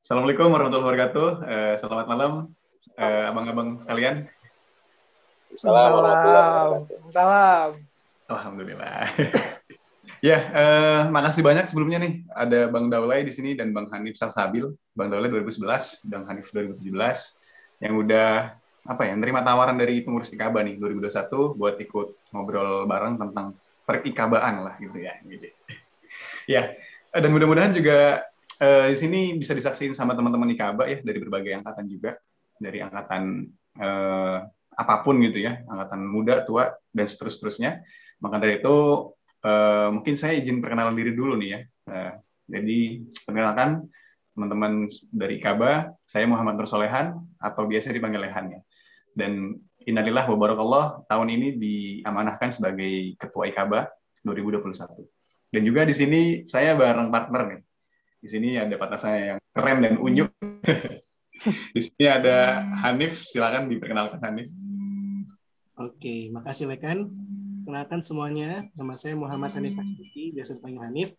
Assalamualaikum warahmatullahi wabarakatuh. Selamat malam, abang-abang sekalian. Assalamualaikum warahmatullahi Salam. wabarakatuh. Salam. Alhamdulillah. Ya, makasih banyak sebelumnya nih. Ada Bang Daulay di sini dan Bang Hanif Salsabil. Bang Daulay 2011, Bang Hanif 2017, yang udah nerima tawaran dari pengurus IKABA nih 2021 buat ikut ngobrol bareng tentang perikabaan lah gitu ya. Gitu. Ya, dan mudah-mudahan juga di sini bisa disaksiin sama teman-teman IKABA ya dari berbagai angkatan juga, dari angkatan apapun gitu ya, angkatan muda, tua, dan seterusnya. Maka dari itu mungkin saya izin perkenalan diri dulu nih ya. Jadi perkenalkan teman-teman dari IKABA, saya Muhammad Nur Solehan atau biasa dipanggil Lehan ya. Dan innalillah wa barakallah, tahun ini diamanahkan sebagai Ketua IKABA 2021. Dan juga di sini saya bareng partner nih. Di sini ada partner saya yang keren dan unyuk. Di sini ada Hanif, silakan diperkenalkan Hanif. Oke, makasih Lekan. Kenalkan semuanya, nama saya Muhammad Hanif Hasbuki, biasa dipanggil Hanif.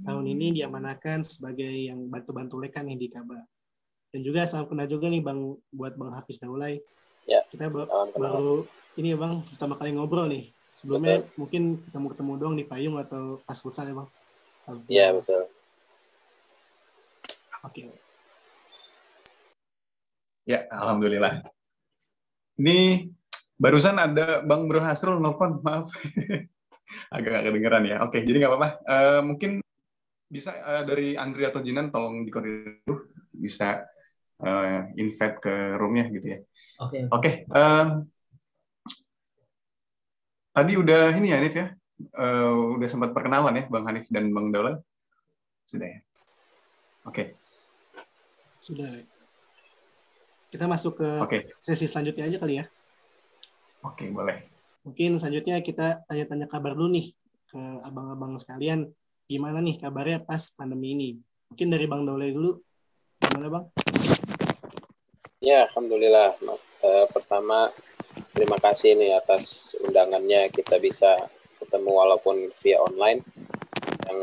Tahun ini diamanahkan sebagai yang bantu-bantu Lekan yang di IKABA. Dan juga salam kenal juga nih buat Bang Hafiz Daulay. Ya, kita baru ini ya Bang, pertama kali ngobrol nih. Sebelumnya betul. Mungkin ketemu doang di payung atau pas futsal ya Bang? Iya, betul. Oke. Ya, alhamdulillah. Ini barusan ada Bang Bro Hasrul nelfon, maaf. Agak kedengeran ya. Oke, jadi nggak apa-apa. Mungkin bisa dari Andri atau Jinan tolong dikoordinir, bisa invite ke room-nya gitu ya. Oke. Tadi udah ini ya, Hanif ya? Udah sempat perkenalan ya, Bang Hanif dan Bang Daulay? Sudah ya? Oke. Sudah. Kita masuk ke sesi selanjutnya aja kali ya. Oke, boleh. Mungkin selanjutnya kita tanya-tanya kabar dulu nih ke abang-abang sekalian. Gimana nih kabarnya pas pandemi ini? Mungkin dari Bang Daulay dulu. Gimana Bang? Ya, alhamdulillah. Pertama, terima kasih nih atas undangannya, kita bisa ketemu walaupun via online. Yang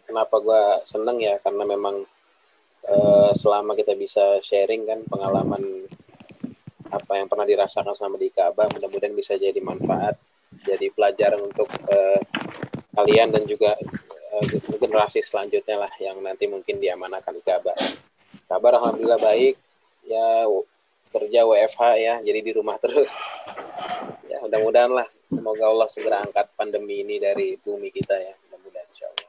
kenapa gue seneng ya, karena memang selama kita bisa sharing kan pengalaman apa yang pernah dirasakan selama di IKABA, mudah-mudahan bisa jadi manfaat, jadi pelajaran untuk kalian dan juga generasi selanjutnya lah yang nanti mungkin diamanahkan IKABA. Kabar alhamdulillah baik. Ya, kerja WFH ya, jadi di rumah terus. Ya, mudah-mudahan lah, semoga Allah segera angkat pandemi ini dari bumi kita ya, mudah-mudahan insyaallah.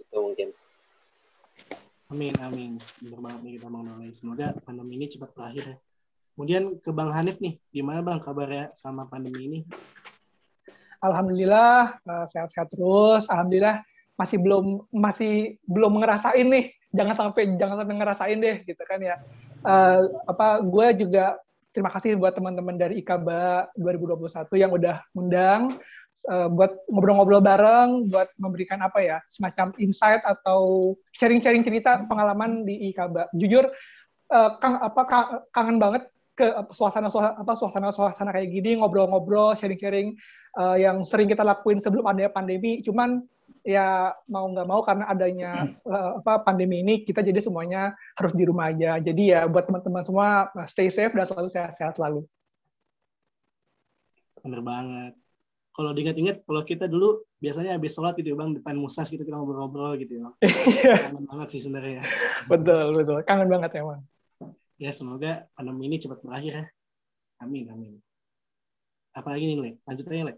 Itu mungkin. Amin. Benar banget nih kita Bang Daulay. Semoga pandemi ini cepat berakhir ya. Kemudian ke Bang Hanif nih, gimana Bang kabarnya sama pandemi ini? Alhamdulillah sehat-sehat terus. Alhamdulillah masih belum ngerasain nih. Jangan sampai ngerasain deh gitu kan ya. Gue juga terima kasih buat teman-teman dari IKABA 2021 yang udah undang buat ngobrol-ngobrol bareng, buat memberikan semacam insight atau sharing-sharing cerita pengalaman di IKABA. Jujur kangen banget ke suasana kayak gini, ngobrol-ngobrol, sharing-sharing yang sering kita lakuin sebelum adanya pandemi. Cuman ya mau nggak mau karena adanya pandemi ini, kita jadi semuanya harus di rumah aja. Jadi ya buat teman-teman semua stay safe dan selalu sehat-sehat selalu. Bener banget. Kalau diingat-ingat, kalau kita dulu biasanya habis sholat gitu Bang, depan musas gitu kita ngobrol-ngobrol gitu ya. Kangen banget sih sebenarnya. Betul. Kangen banget emang. Ya semoga pandemi ini cepat berakhir ya. Amin. Apalagi nih Le? Lanjut aja Le.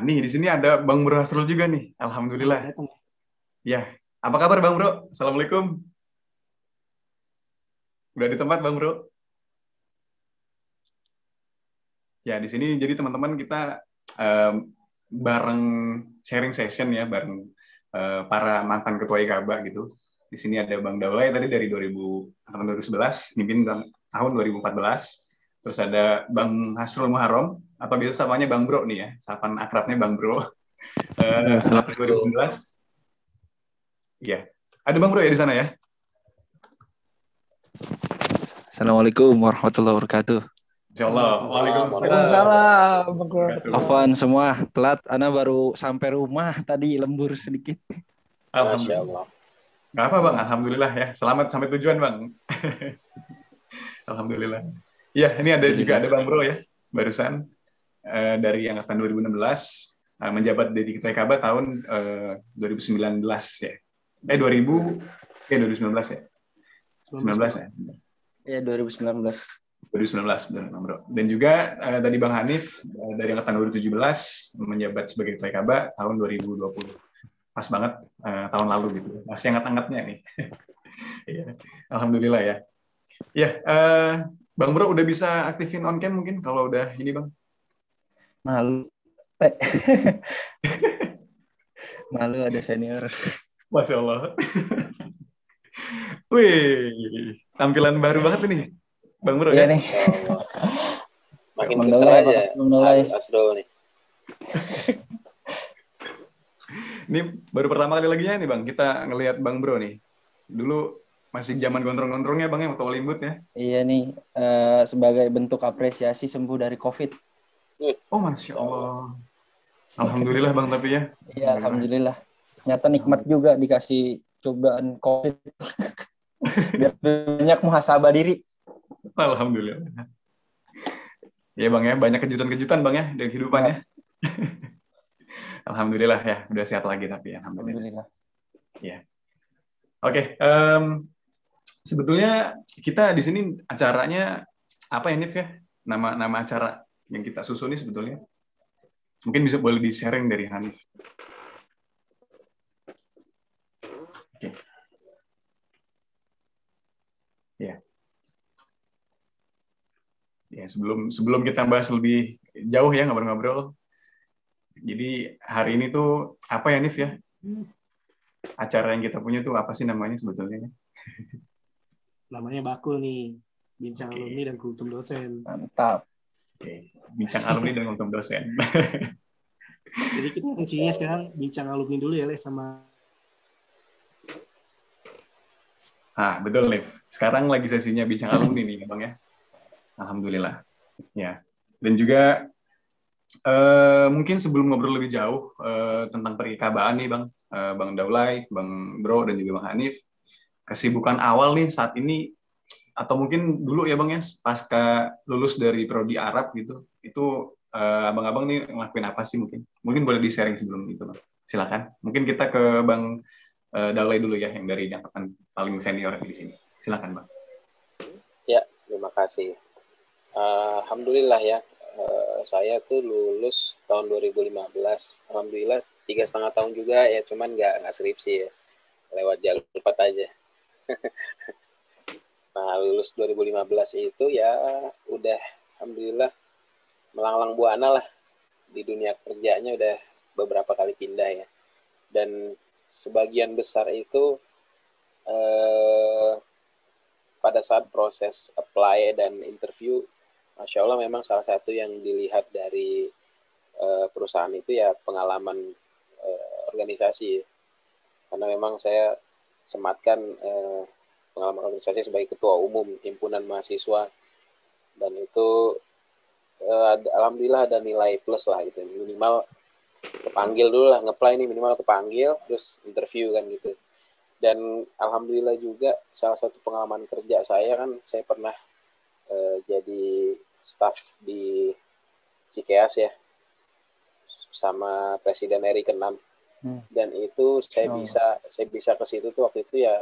Nih di sini ada Bang Bro Hasrul juga nih. Alhamdulillah. Ya, apa kabar Bang Bro? Assalamualaikum. Udah di tempat Bang Bro? Ya, di sini jadi teman-teman kita bareng sharing session ya, bareng para mantan ketua IKABA gitu. Di sini ada Bang Daulay tadi dari 2011, mimpin tahun 2014. Terus ada Bang Hasrul Muharram, atau biasa samanya Bang Bro nih ya, sapaan akrabnya Bang Bro. 2016. Iya. Ada Bang Bro ya di sana ya? Assalamualaikum warahmatullahi wabarakatuh. Insyaallah. Waalaikumsalam. Afwan semua, telat. Ana baru sampai rumah tadi, lembur sedikit. Alhamdulillah. Nggak apa Bang, Alhamdulillah ya. Selamat sampai tujuan Bang. Alhamdulillah. Iya, ini ada juga ada Bang Bro ya, barusan dari angkatan 2016 menjabat di TKB tahun 2019 ya. 2019 ya. 19 ya. Ya 2019. 2019 benar Bang Bro. Dan juga tadi Bang Hanif dari angkatan 2017 menjabat sebagai TKB tahun 2020. Pas banget tahun lalu gitu. Masih hangat-hangatnya nih. Iya. Alhamdulillah ya. Ya, Bang Bro udah bisa aktifin on cam mungkin kalau udah ini Bang. Malu. Malu ada senior. Masya Allah. Wih, tampilan baru banget ini, Bang Bro Iya ya. nih. Makin Bang pintar Daulay, aja Bang Daulay. Asro nih. Ini baru pertama kali lagi ya nih Bang, kita ngelihat Bang Bro nih. Dulu masih zaman gondrong-gondrongnya Bang ya, waktu Olimbut ya. Iya nih, sebagai bentuk apresiasi sembuh dari COVID. Oh, Masya Allah. Alhamdulillah Bang tapi ya. Iya, Alhamdulillah. Ternyata nikmat juga dikasih cobaan COVID. Biar banyak muhasabah diri. Alhamdulillah. Ya Bang ya, banyak kejutan-kejutan Bang ya dari kehidupannya. Alhamdulillah ya, udah sehat lagi tapi ya. Alhamdulillah. Ya. Oke, sebetulnya kita di sini acaranya apa ya Nif ya? Nama acara yang kita susun ini sebetulnya. Mungkin bisa boleh di-sharing dari Hanif. Oke. Ya. Ya, sebelum kita bahas lebih jauh ya ngobrol-ngobrol. Jadi hari ini tuh apa ya Nif ya? Acara yang kita punya tuh apa sih namanya sebetulnya? Namanya Bakul nih, Bincang Alumni dan Kultum Dosen. Mantap. Oke. Bincang alumni dan kultum dosen. Jadi kita sesinya sekarang bincang alumni dulu ya, Les, sama... Betul Nif. Sekarang lagi sesinya bincang alumni nih Bang ya. Alhamdulillah. Ya. Dan juga mungkin sebelum ngobrol lebih jauh tentang perikabaan nih Bang, Bang Daulay, Bang Bro dan juga Bang Hanif, kesibukan awal nih saat ini atau mungkin dulu ya Bang ya pasca lulus dari prodi Arab gitu, itu abang-abang nih ngelakuin apa sih mungkin? Mungkin boleh di-sharing sebelum itu Bang. Silakan. Mungkin kita ke Bang Daulay dulu ya yang dari angkatan paling senior di sini. Silakan Bang. Ya, terima kasih. Alhamdulillah ya. Saya tuh lulus tahun 2015. Alhamdulillah 3,5 tahun juga ya, cuman nggak skripsi ya. Lewat jalur cepat aja. Nah, lulus 2015 itu ya udah alhamdulillah melanglang buana lah di dunia kerjanya, udah beberapa kali pindah ya. Dan sebagian besar itu pada saat proses apply dan interview, Masya Allah memang salah satu yang dilihat dari perusahaan itu ya pengalaman organisasi. Karena memang saya sematkan pengalaman organisasi sebagai ketua umum himpunan mahasiswa, dan itu alhamdulillah ada nilai plus lah gitu, minimal kepanggil dulu lah, nge-apply nih minimal kepanggil, terus interview kan gitu. Dan alhamdulillah juga salah satu pengalaman kerja saya kan, saya pernah jadi staff di Cikeas ya sama Presiden RI ke-6, dan itu saya bisa ke situ tuh waktu itu ya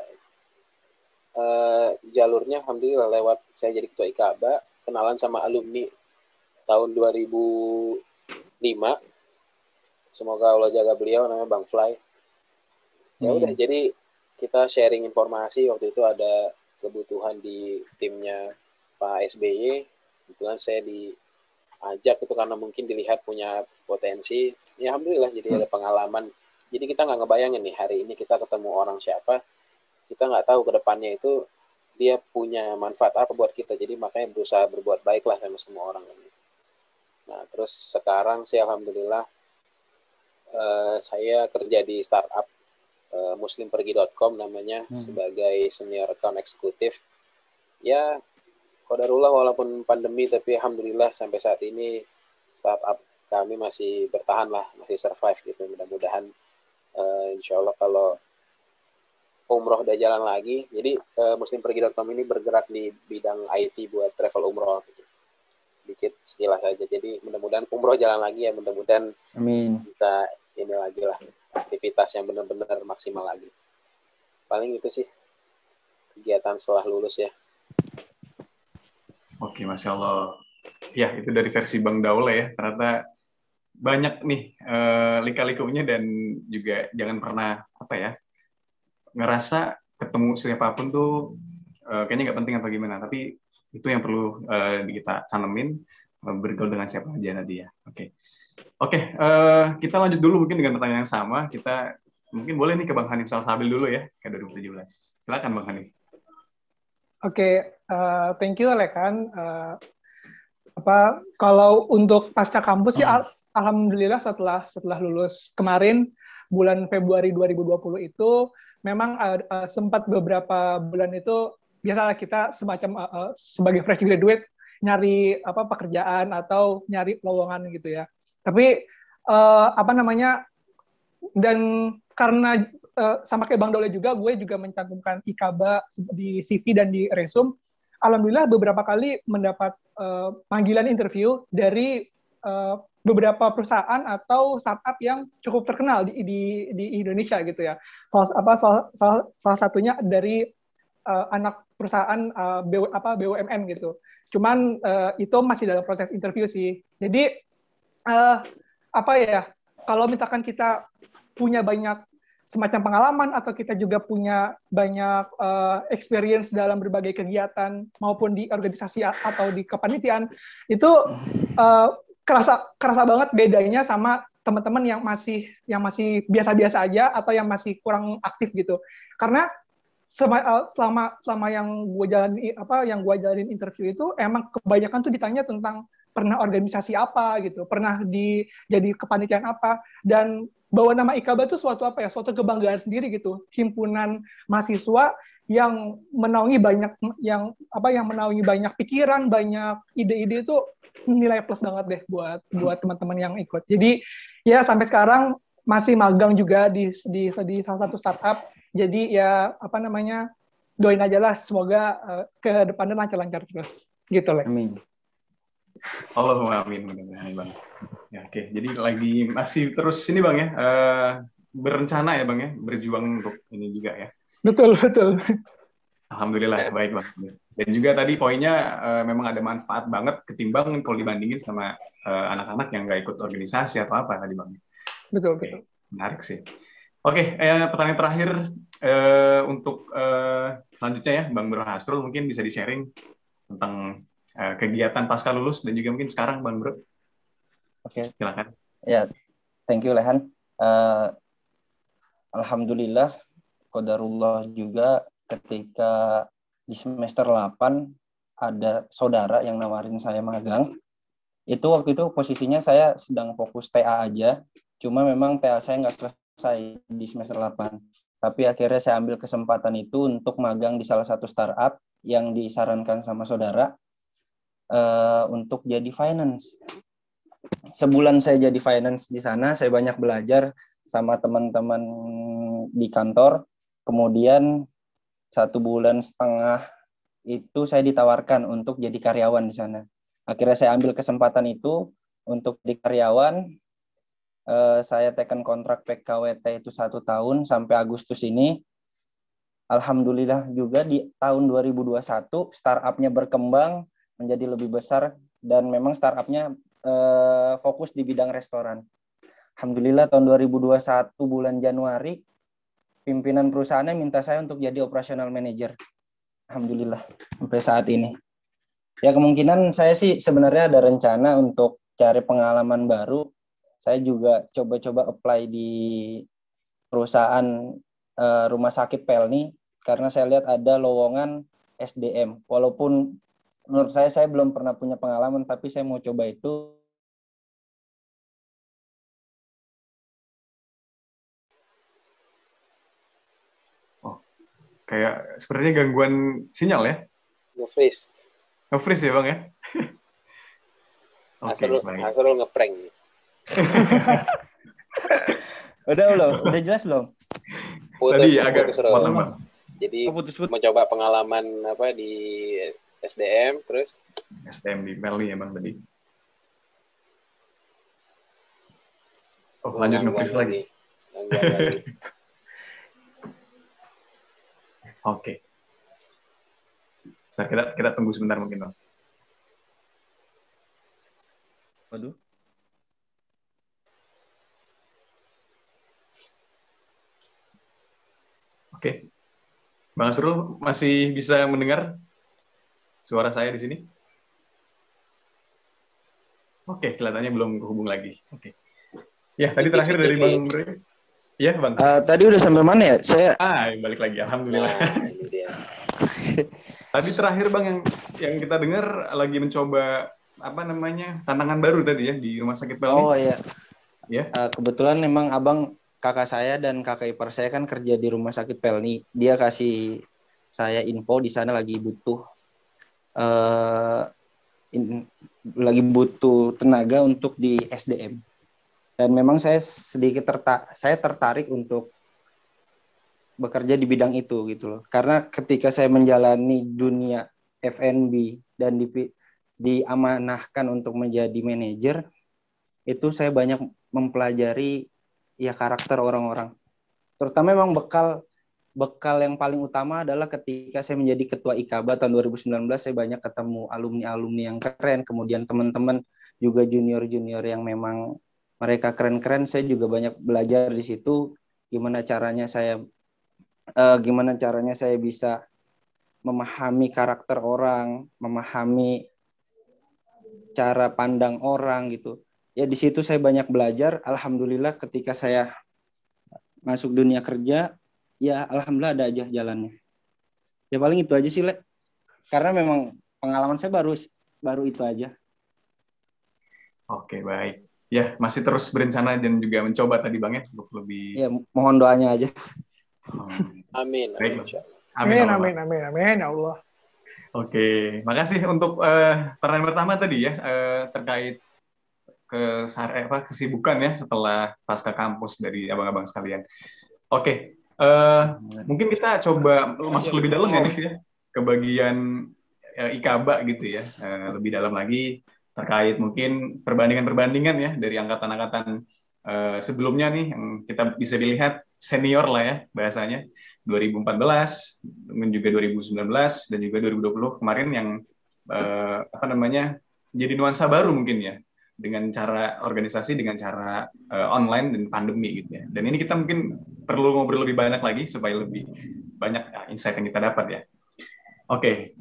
jalurnya alhamdulillah lewat saya jadi ketua IKABA, kenalan sama alumni tahun 2005, semoga Allah jaga beliau, namanya Bang Fly. Ya udah, jadi kita sharing informasi. Waktu itu ada kebutuhan di timnya Pak SBY, kebetulan saya diajak itu karena mungkin dilihat punya potensi. Ya alhamdulillah jadi ada pengalaman. Jadi kita nggak ngebayangin nih hari ini kita ketemu orang siapa, kita nggak tahu ke depannya itu dia punya manfaat apa buat kita. Jadi makanya berusaha berbuat baik lah sama semua orang. Nah terus sekarang sih alhamdulillah saya kerja di startup muslimpergi.com namanya, sebagai senior account eksekutif. Ya qadarullah walaupun pandemi, tapi alhamdulillah sampai saat ini startup kami masih bertahan lah, masih survive gitu. Mudah-mudahan insya Allah kalau umroh udah jalan lagi. Jadi muslimpergi.com ini bergerak di bidang IT buat travel umroh. Gitu. Sedikit sekilas saja. Jadi mudah-mudahan umroh jalan lagi ya. Mudah-mudahan Amin. kita ini lagi lah aktivitas yang benar-benar maksimal lagi. Paling itu sih kegiatan setelah lulus ya. Oke, Masya Allah. Ya, itu dari versi Bang Daule ya. Ternyata banyak nih lika-likunya dan juga jangan pernah ngerasa ketemu siapapun tuh kayaknya nggak penting atau gimana. Tapi itu yang perlu kita tanemin, bergaul dengan siapa aja tadi ya. Oke, kita lanjut dulu mungkin dengan pertanyaan yang sama. Kita mungkin boleh nih ke Bang Hanif Salsabil dulu ya, ke 2017. Silakan Bang Hanif. Oke, thank you Lekan. Kalau untuk pasca kampus sih, alhamdulillah setelah lulus kemarin bulan Februari 2020 itu memang sempat beberapa bulan itu biasalah kita semacam sebagai fresh graduate nyari pekerjaan atau nyari lowongan gitu ya. Tapi dan karena sama kayak Bang Dole juga, gue juga mencantumkan IKABA di CV dan di resume. Alhamdulillah beberapa kali mendapat panggilan interview dari beberapa perusahaan atau startup yang cukup terkenal di Indonesia gitu ya. Salah satunya dari anak perusahaan BUMN gitu. Cuman itu masih dalam proses interview sih. Jadi kalau misalkan kita punya banyak semacam pengalaman atau kita juga punya banyak experience dalam berbagai kegiatan maupun di organisasi atau di kepanitiaan, itu kerasa banget bedanya sama teman-teman yang masih biasa-biasa aja atau yang masih kurang aktif gitu. Karena selama yang gue jalanin interview itu emang kebanyakan tuh ditanya tentang pernah organisasi apa gitu, pernah jadi kepanitiaan apa, dan bawa nama IKABA itu suatu kebanggaan sendiri gitu, himpunan mahasiswa yang menaungi banyak pikiran, banyak ide-ide, itu nilai plus banget deh buat teman-teman yang ikut. Jadi ya sampai sekarang masih magang juga di salah satu startup. Jadi ya doain aja lah, semoga ke depannya lancar-lancar terus gitu lah. Amin. Allahumma amin, mudah-mudahan Bang. Ya, oke. Jadi masih terus ini Bang ya, berencana ya Bang ya, berjuang untuk ini juga ya. Betul. Alhamdulillah, baik Bang. Dan juga tadi poinnya memang ada manfaat banget ketimbang kalau dibandingin sama anak-anak yang nggak ikut organisasi atau apa tadi Bang. Betul. Menarik sih. Oke, pertanyaan terakhir untuk selanjutnya ya, Bang Bro Hasrul mungkin bisa di-sharing tentang kegiatan pasca lulus dan juga mungkin sekarang Bang Bro. Oke, silakan. Ya, thank you Lehan. Alhamdulillah, qadarullah juga ketika di semester 8 ada saudara yang nawarin saya magang. Itu waktu itu posisinya saya sedang fokus TA aja, cuma memang TA saya nggak selesai di semester 8. Tapi akhirnya saya ambil kesempatan itu untuk magang di salah satu startup yang disarankan sama saudara untuk jadi finance. Sebulan saya jadi finance di sana, saya banyak belajar sama teman-teman di kantor. Kemudian 1,5 bulan itu saya ditawarkan untuk jadi karyawan di sana. Akhirnya saya ambil kesempatan itu untuk di karyawan. Saya tekan kontrak PKWT itu 1 tahun sampai Agustus ini. Alhamdulillah juga di tahun 2021 startupnya berkembang menjadi lebih besar dan memang startupnya fokus di bidang restoran. Alhamdulillah tahun 2021 bulan Januari pimpinan perusahaannya minta saya untuk jadi operational manager. Alhamdulillah sampai saat ini. Ya kemungkinan saya sih sebenarnya ada rencana untuk cari pengalaman baru. Saya juga coba-coba apply di perusahaan rumah sakit Pelni karena saya lihat ada lowongan SDM. Walaupun menurut saya belum pernah punya pengalaman, tapi saya mau coba itu. Oh, kayak sepertinya gangguan sinyal ya? Nge-freeze ya Bang ya? Oke, baik. Hasrul ngeprank. Udah jelas belum? Tadi agak putus, Ro. potong, Bang. Jadi Putus-putus. mencoba pengalaman apa di SDM, terus STM di Pelni ya, Bang, tadi. Oh, lanjut nge-freeze lagi. Gangguan lagi. Oke. Kita tunggu sebentar mungkin, Bang. Waduh. Oke. Bang Asrul masih bisa mendengar suara saya di sini? Oke, kelihatannya belum kehubung lagi. Oke. Ya, tadi terakhir dari Bang Bre. Ya, Bang. Tadi udah sampai mana ya? Saya Balik lagi. Alhamdulillah. Nah, ini dia. Tadi terakhir, Bang, yang kita dengar lagi mencoba tantangan baru tadi ya di Rumah Sakit Pelni. Oh iya. Ya. Kebetulan memang abang kakak saya dan kakak ipar saya kan kerja di Rumah Sakit Pelni. Dia kasih saya info di sana lagi butuh tenaga untuk di SDM. Dan memang saya tertarik untuk bekerja di bidang itu gitu loh. Karena ketika saya menjalani dunia F&B dan diamanahkan untuk menjadi manajer, itu saya banyak mempelajari ya karakter orang-orang. Terutama memang bekal yang paling utama adalah ketika saya menjadi ketua IKABA tahun 2019, saya banyak ketemu alumni-alumni yang keren, kemudian teman-teman juga junior-junior yang memang mereka keren-keren. Saya juga banyak belajar di situ gimana caranya saya bisa memahami karakter orang, memahami cara pandang orang gitu. Ya di situ saya banyak belajar. Alhamdulillah ketika saya masuk dunia kerja, ya alhamdulillah ada aja jalannya. Ya paling itu aja sih, Le. Karena memang pengalaman saya baru itu aja. Oke, baik. Ya, masih terus berencana dan juga mencoba tadi, Bang, ya, untuk lebih... Ya, mohon doanya aja. Amin. Baik. Amin, ya Allah. Oke, makasih untuk pertanyaan pertama tadi ya, terkait kesibukan ya setelah pasca kampus dari abang-abang sekalian. Oke, mungkin kita coba masuk lebih dalam ya, Nif, ya, ke bagian IKABA gitu ya, lebih dalam lagi terkait mungkin perbandingan-perbandingan ya dari angkatan-angkatan sebelumnya nih yang kita bisa dilihat senior lah ya bahasanya, 2014, dan juga 2019 dan juga 2020 kemarin yang jadi nuansa baru mungkin ya dengan cara organisasi, dengan cara online dan pandemi gitu ya. Dan ini kita mungkin perlu ngobrol lebih banyak lagi supaya lebih banyak insight yang kita dapat ya. Oke.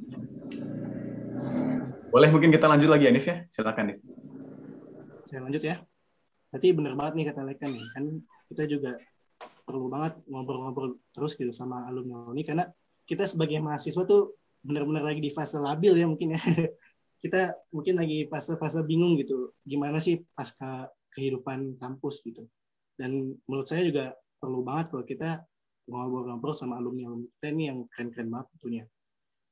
Boleh mungkin kita lanjut lagi ya, Nif ya? Silakan, Nif. Saya lanjut ya. Berarti benar banget nih kata Lekan nih. Kan kita juga perlu banget ngobrol-ngobrol terus gitu sama alumni karena kita sebagai mahasiswa tuh benar-benar lagi di fase labil ya mungkin ya. Kita mungkin lagi fase-fase bingung gitu. Gimana sih pasca kehidupan kampus gitu. Dan menurut saya juga perlu banget kalau kita ngobrol-ngobrol sama alumni kita ini yang keren-keren banget tentunya.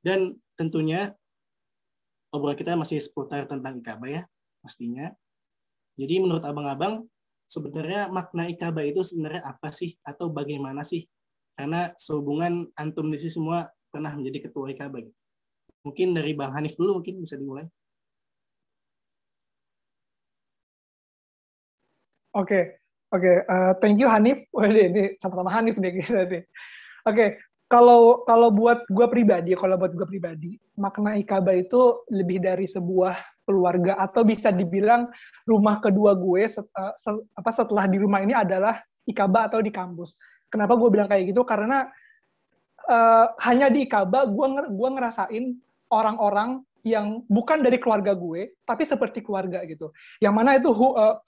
Dan tentunya obrolan kita masih seputar tentang IKABA ya, pastinya. Jadi menurut abang-abang, sebenarnya makna IKABA itu sebenarnya apa sih? Atau bagaimana sih? Karena sehubungan antum di sini semua pernah menjadi ketua IKABA. Mungkin dari Bang Hanif dulu mungkin bisa dimulai. Oke. Thank you Hanif. Ini sama-sama Hanif nih kita nih. Oke. Kalau buat gue pribadi, makna IKABA itu lebih dari sebuah keluarga atau bisa dibilang rumah kedua gue setelah di rumah ini adalah IKABA atau di kampus. Kenapa gue bilang kayak gitu? Karena hanya di IKABA gue ngerasain orang-orang yang bukan dari keluarga gue, tapi seperti keluarga gitu. Yang mana itu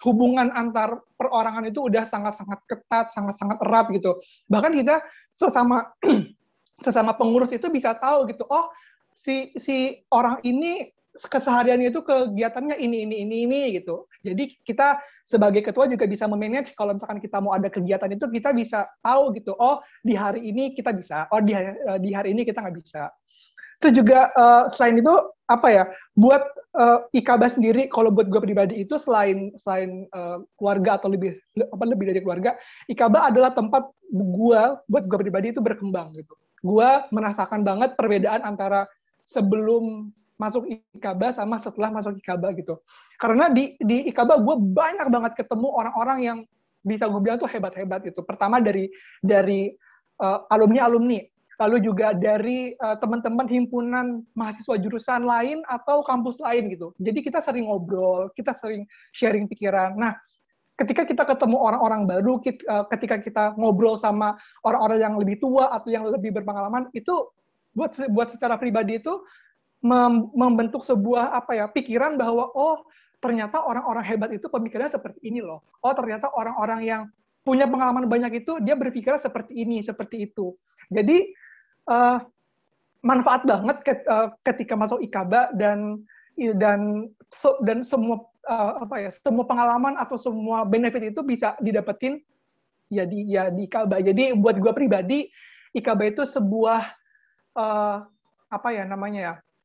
hubungan antar perorangan itu udah sangat-sangat ketat, sangat-sangat erat gitu. Bahkan kita sesama pengurus itu bisa tahu gitu, oh si orang ini kesehariannya itu kegiatannya ini gitu. Jadi kita sebagai ketua juga bisa memanage kalau misalkan kita mau ada kegiatan itu kita bisa tahu gitu, oh di hari ini kita bisa, oh di hari ini kita nggak bisa. Itu juga selain itu apa ya? Buat Ikaba sendiri, kalau buat gue pribadi itu selain keluarga atau lebih dari keluarga, Ikaba adalah tempat buat gue pribadi itu berkembang gitu. Gue merasakan banget perbedaan antara sebelum masuk Ikaba sama setelah masuk Ikaba gitu. Karena di Ikaba gue banyak banget ketemu orang-orang yang bisa gue bilang tuh hebat-hebat gitu. Pertama dari alumni, lalu juga dari teman-teman himpunan mahasiswa jurusan lain atau kampus lain gitu. Jadi kita sering ngobrol, kita sering sharing pikiran. Nah, ketika kita ketemu orang-orang baru, ketika kita ngobrol sama orang-orang yang lebih tua atau yang lebih berpengalaman, itu buat secara pribadi itu membentuk sebuah pikiran bahwa ternyata orang-orang hebat itu pemikirannya seperti ini loh. Oh, ternyata orang-orang yang punya pengalaman banyak itu dia berpikir seperti ini, seperti itu. Jadi manfaat banget ketika masuk Ikaba dan semua semua pengalaman atau semua benefit itu bisa didapetin ya di Ikaba. Jadi buat gue pribadi Ikaba itu sebuah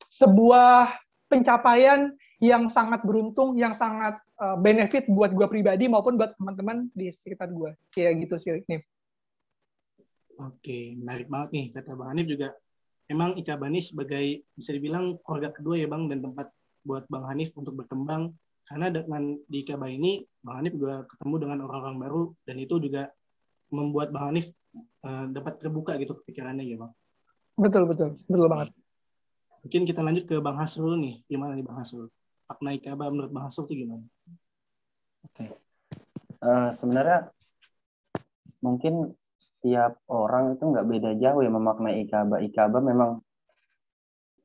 sebuah pencapaian yang sangat beruntung, yang sangat benefit buat gue pribadi maupun buat teman-teman di sekitar gue. Kayak gitu sih, nih. Oke, menarik banget nih kata Bang Hanif juga. Emang Ikaba ini sebagai bisa dibilang keluarga kedua ya Bang, dan tempat buat Bang Hanif untuk berkembang. Karena dengan di Ikaba ini Bang Hanif juga ketemu dengan orang-orang baru, dan itu juga membuat Bang Hanif dapat terbuka gitu pikirannya ya Bang. Betul banget. Mungkin kita lanjut ke Bang Hasrul nih. Gimana nih Bang Hasrul? Makna Ikaba menurut Bang Hasrul itu gimana? Oke. Sebenarnya mungkin setiap orang itu nggak beda jauh ya memaknai Ikaba. Ikaba memang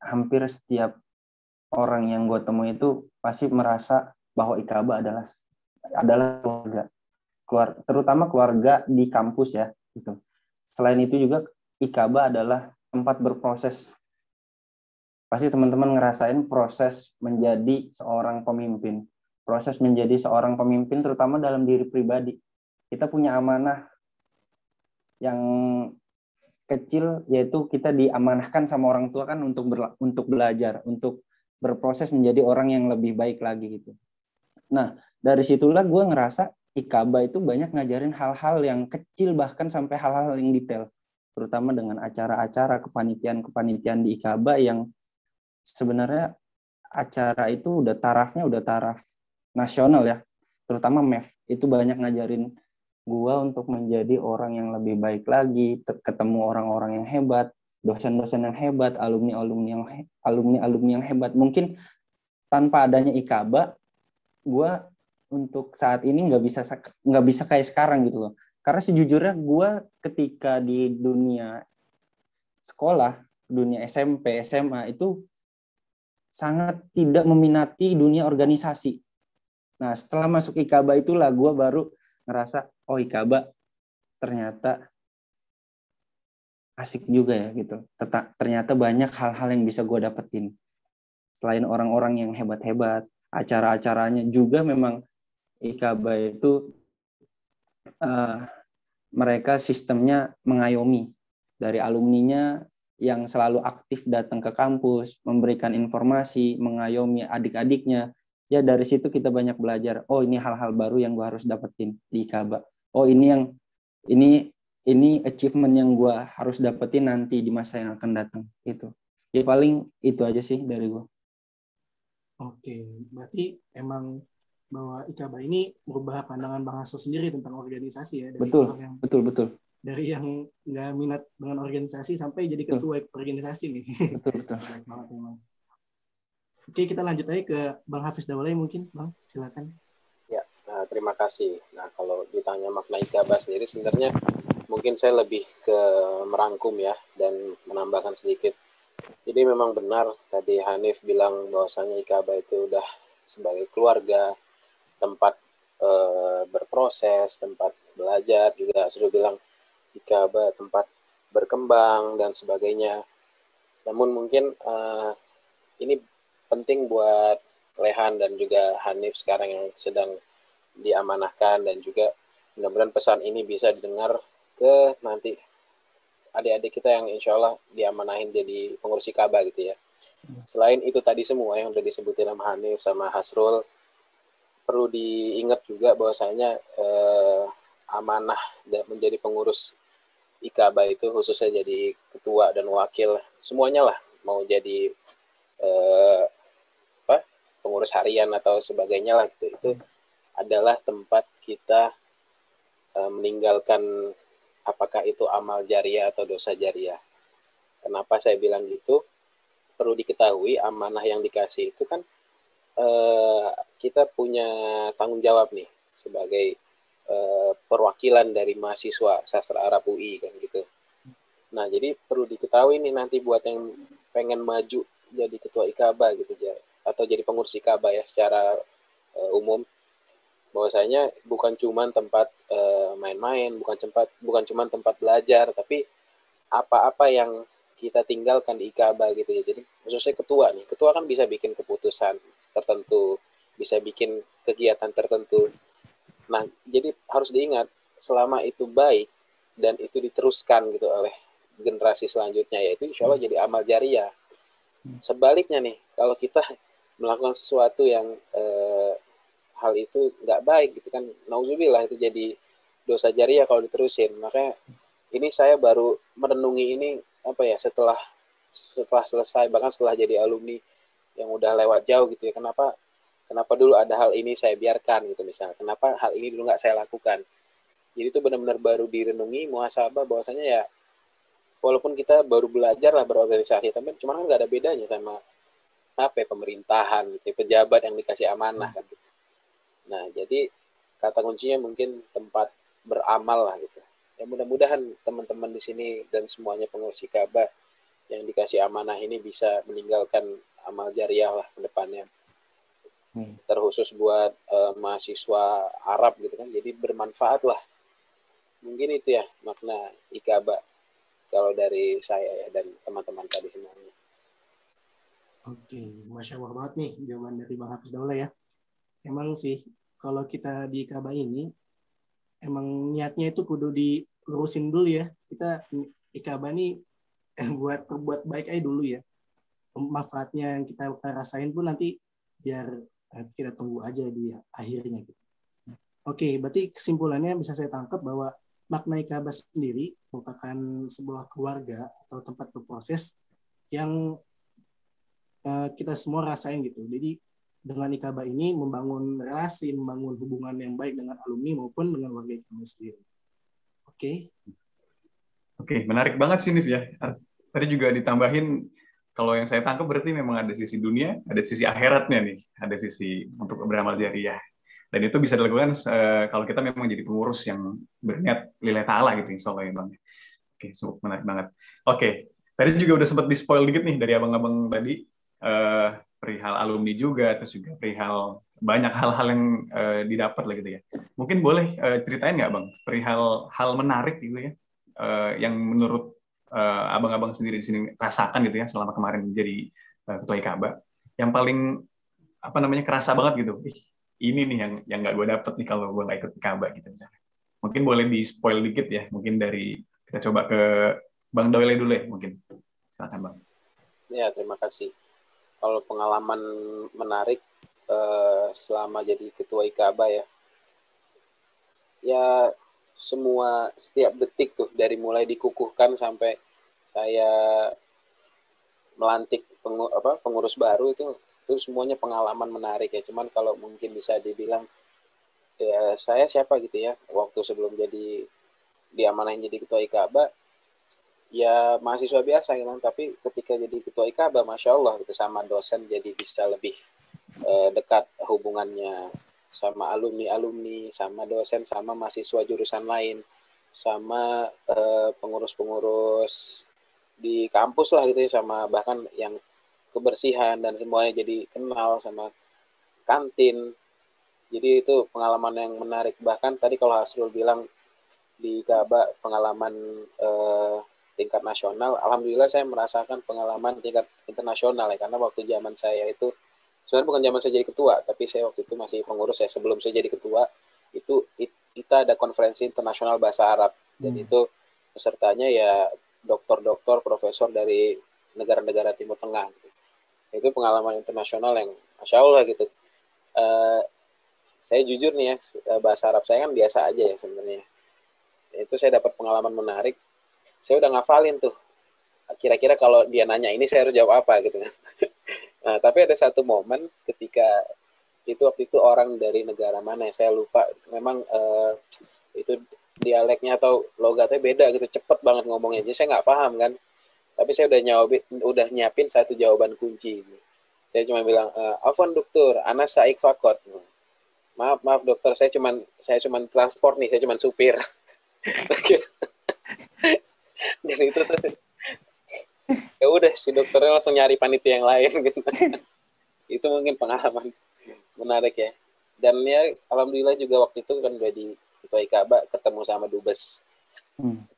hampir setiap orang yang gue temui itu pasti merasa bahwa Ikaba adalah keluarga. Terutama keluarga di kampus ya. Gitu. Selain itu juga Ikaba adalah tempat berproses. Pasti teman-teman ngerasain proses menjadi seorang pemimpin. Proses menjadi seorang pemimpin terutama dalam diri pribadi. Kita punya amanah yang kecil, yaitu kita diamanahkan sama orang tua kan untuk belajar, untuk berproses menjadi orang yang lebih baik lagi gitu. Nah, dari situlah gue ngerasa Ikaba itu banyak ngajarin hal-hal yang kecil bahkan sampai hal-hal yang detail. Terutama dengan acara-acara kepanitiaan di Ikaba yang sebenarnya acara itu udah taraf nasional ya, terutama MEF itu banyak ngajarin gua untuk menjadi orang yang lebih baik lagi, ketemu orang-orang yang hebat, dosen-dosen yang hebat, alumni-alumni yang hebat. Mungkin tanpa adanya Ikaba, gua untuk saat ini nggak bisa kayak sekarang gitu loh. Karena sejujurnya gua ketika di dunia sekolah, dunia SMP, SMA itu sangat tidak meminati dunia organisasi. Nah, setelah masuk Ikaba itulah gue baru ngerasa, oh Ikaba ternyata asik juga ya gitu. Ternyata banyak hal-hal yang bisa gue dapetin. Selain orang-orang yang hebat-hebat, acara-acaranya juga memang Ikaba itu mereka sistemnya mengayomi. Dari alumninya yang selalu aktif datang ke kampus, memberikan informasi, mengayomi adik-adiknya. Ya dari situ kita banyak belajar. Oh ini hal-hal baru yang gue harus dapetin di Ikaba. Oh ini achievement yang gue harus dapetin nanti di masa yang akan datang. Itu. Ya paling itu aja sih dari gue. Oke, berarti emang bahwa Ikaba ini merubah pandangan Bang Hasso sendiri tentang organisasi ya. Dari betul. Dari yang nggak minat dengan organisasi sampai jadi ketua organisasi nih. Betul. Oke, kita lanjut aja ke Bang Hafiz Daulay mungkin, Bang. Silakan. Ya, terima kasih. Nah, kalau ditanya makna Ikaba sendiri, sebenarnya mungkin saya lebih ke merangkum ya, dan menambahkan sedikit. Jadi memang benar tadi Hanif bilang bahwasanya Ikaba itu udah sebagai keluarga, tempat berproses, tempat belajar, juga sudah bilang Ikaba tempat berkembang dan sebagainya. Namun mungkin ini penting buat Lehan dan juga Hanif sekarang yang sedang diamanahkan, dan juga mudah-mudahan pesan ini bisa didengar ke nanti adik-adik kita yang insya Allah diamanahin jadi pengurus IKABA gitu ya. Selain itu tadi semua yang udah disebutin sama Hanif sama Hasrul, perlu diingat juga bahwasanya amanah dan menjadi pengurus IKABA itu khususnya jadi ketua dan wakil semuanya lah, mau jadi pengurus harian atau sebagainya lah gitu, itu adalah tempat kita meninggalkan apakah itu amal jariah atau dosa jariah. Kenapa saya bilang gitu? Perlu diketahui amanah yang dikasih itu kan kita punya tanggung jawab nih sebagai perwakilan dari mahasiswa sastra Arab UI kan gitu. Nah jadi perlu diketahui nih nanti buat yang pengen maju jadi ketua IKABA gitu ya, atau jadi pengurus IKABA ya secara umum, bahwasanya bukan cuma tempat main-main, bukan cuma tempat belajar, tapi apa-apa yang kita tinggalkan di IKABA gitu ya. Jadi khususnya ketua nih, ketua kan bisa bikin keputusan tertentu, bisa bikin kegiatan tertentu. Nah, jadi harus diingat selama itu baik dan itu diteruskan gitu oleh generasi selanjutnya, yaitu insya Allah jadi amal jariah. Sebaliknya nih, kalau kita melakukan sesuatu yang hal itu nggak baik gitu kan, nauzubillah itu jadi dosa jariah kalau diterusin. Makanya ini saya baru merenungi ini setelah selesai, bahkan setelah jadi alumni yang udah lewat jauh gitu ya, kenapa dulu ada hal ini saya biarkan gitu misalnya, kenapa hal ini dulu nggak saya lakukan. Jadi itu benar-benar baru direnungi, muhasabah, bahwasanya ya walaupun kita baru belajar lah berorganisasi, tapi cuma kan nggak ada bedanya sama pemerintahan gitu, pejabat yang dikasih amanah kan gitu. Nah jadi kata kuncinya mungkin tempat beramal lah gitu. Ya mudah-mudahan teman-teman di sini dan semuanya pengurus IKABA yang dikasih amanah ini bisa meninggalkan amal jariah lah ke depannya. Terkhusus buat mahasiswa Arab gitu kan, jadi bermanfaat lah. Mungkin itu ya makna IKABA kalau dari saya ya dan teman-teman tadi semuanya. Oke, Masya Allah banget nih jawaban dari Bang Hafiz Daula ya. Emang sih kalau kita di IKABA ini emang niatnya itu kudu dilurusin dulu ya. Kita IKABA nih buat berbuat baik aja dulu ya. Manfaatnya yang kita rasain pun nanti biar kita tunggu aja di akhirnya gitu. Oke, berarti kesimpulannya bisa saya tangkap bahwa makna IKABA sendiri merupakan sebuah keluarga atau tempat berproses yang kita semua rasain gitu. Jadi dengan IKABA ini membangun relasi, membangun hubungan yang baik dengan alumni maupun dengan warga IKABA sendiri. Oke, menarik banget sih Nif ya. Tadi juga ditambahin, kalau yang saya tangkap berarti memang ada sisi dunia, ada sisi akhiratnya nih, ada sisi untuk beramal jariah. Dan itu bisa dilakukan kalau kita memang jadi pengurus yang berniat lillahi ta'ala gitu, insya Allah ya Bang. Oke, cukup menarik banget. Oke, tadi juga udah sempat di-spoil dikit nih dari abang-abang tadi, perihal alumni juga, terus juga perihal banyak hal-hal yang didapat lah gitu ya. Mungkin boleh ceritain nggak Bang, perihal hal menarik gitu ya, yang menurut abang-abang sendiri di sini rasakan gitu ya selama kemarin menjadi ketua IKABA, yang paling kerasa banget gitu. Ini nih yang nggak gue dapet nih kalau gue nggak ikut IKABA gitu misalnya. Mungkin boleh di-spoil dikit ya, mungkin dari kita coba ke Bang Doyle dulu ya mungkin. Silakan Bang. Ya, terima kasih. Kalau pengalaman menarik selama jadi ketua IKABA ya setiap detik tuh dari mulai dikukuhkan sampai saya melantik pengurus baru itu semuanya pengalaman menarik ya. Cuman kalau mungkin bisa dibilang ya saya siapa gitu ya waktu sebelum jadi diamanahin jadi ketua IKABA ya mahasiswa biasa gitu, tapi ketika jadi ketua IKABA Masya Allah gitu, sama dosen jadi bisa lebih dekat hubungannya, sama alumni, sama dosen, sama mahasiswa jurusan lain, sama pengurus-pengurus di kampus lah gitu ya, sama bahkan yang kebersihan dan semuanya jadi kenal, sama kantin. Jadi itu pengalaman yang menarik. Bahkan tadi kalau Hasrul bilang di IKABA pengalaman tingkat nasional, alhamdulillah saya merasakan pengalaman tingkat internasional ya, karena waktu zaman saya itu sebenarnya bukan zaman saya jadi ketua, tapi saya waktu itu masih pengurus ya, sebelum saya jadi ketua itu kita ada konferensi internasional bahasa Arab, dan itu pesertanya ya dokter-dokter, profesor dari negara-negara Timur Tengah. Gitu. Itu pengalaman internasional yang Masya Allah gitu. Saya jujur nih ya, bahasa Arab saya kan biasa aja ya sebenarnya. Itu saya dapat pengalaman menarik. Saya udah ngafalin tuh. Kira-kira kalau dia nanya ini saya harus jawab apa gitu kan. Nah, tapi ada satu momen ketika waktu itu orang dari negara mana ya, saya lupa. Memang itu dialeknya atau logatnya beda gitu, cepet banget ngomongnya. Jadi saya nggak paham kan. Tapi saya udah nyiapin satu jawaban kunci. Saya cuma bilang, Afwan dokter, ana saik fakot. Maaf dokter, saya cuman transport nih, saya cuman supir. Dan itu terus ya udah si dokternya langsung nyari panitia yang lain gitu. Itu mungkin pengalaman menarik ya. Dan ya alhamdulillah juga waktu itu kan udah di Ketua IKABA ketemu sama dubes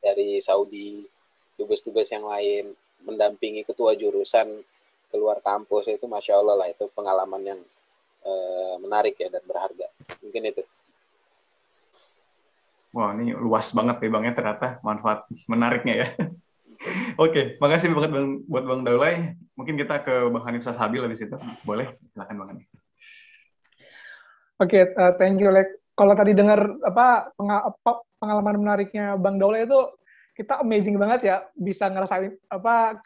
dari Saudi, dubes-dubes yang lain, mendampingi ketua jurusan keluar kampus. Itu Masya Allah lah, itu pengalaman yang menarik ya dan berharga. Mungkin itu. Wah, ini luas banget ya Bang ya, ternyata manfaat menariknya ya. Oke, makasih banget buat Bang Daulay. Mungkin kita ke Bang Hanif Sasabil habis itu. Boleh? Silakan Bang Hanif. Oke, thank you Lek. Kalau tadi dengar pengalaman menariknya Bang Daulay itu, kita amazing banget ya bisa ngerasain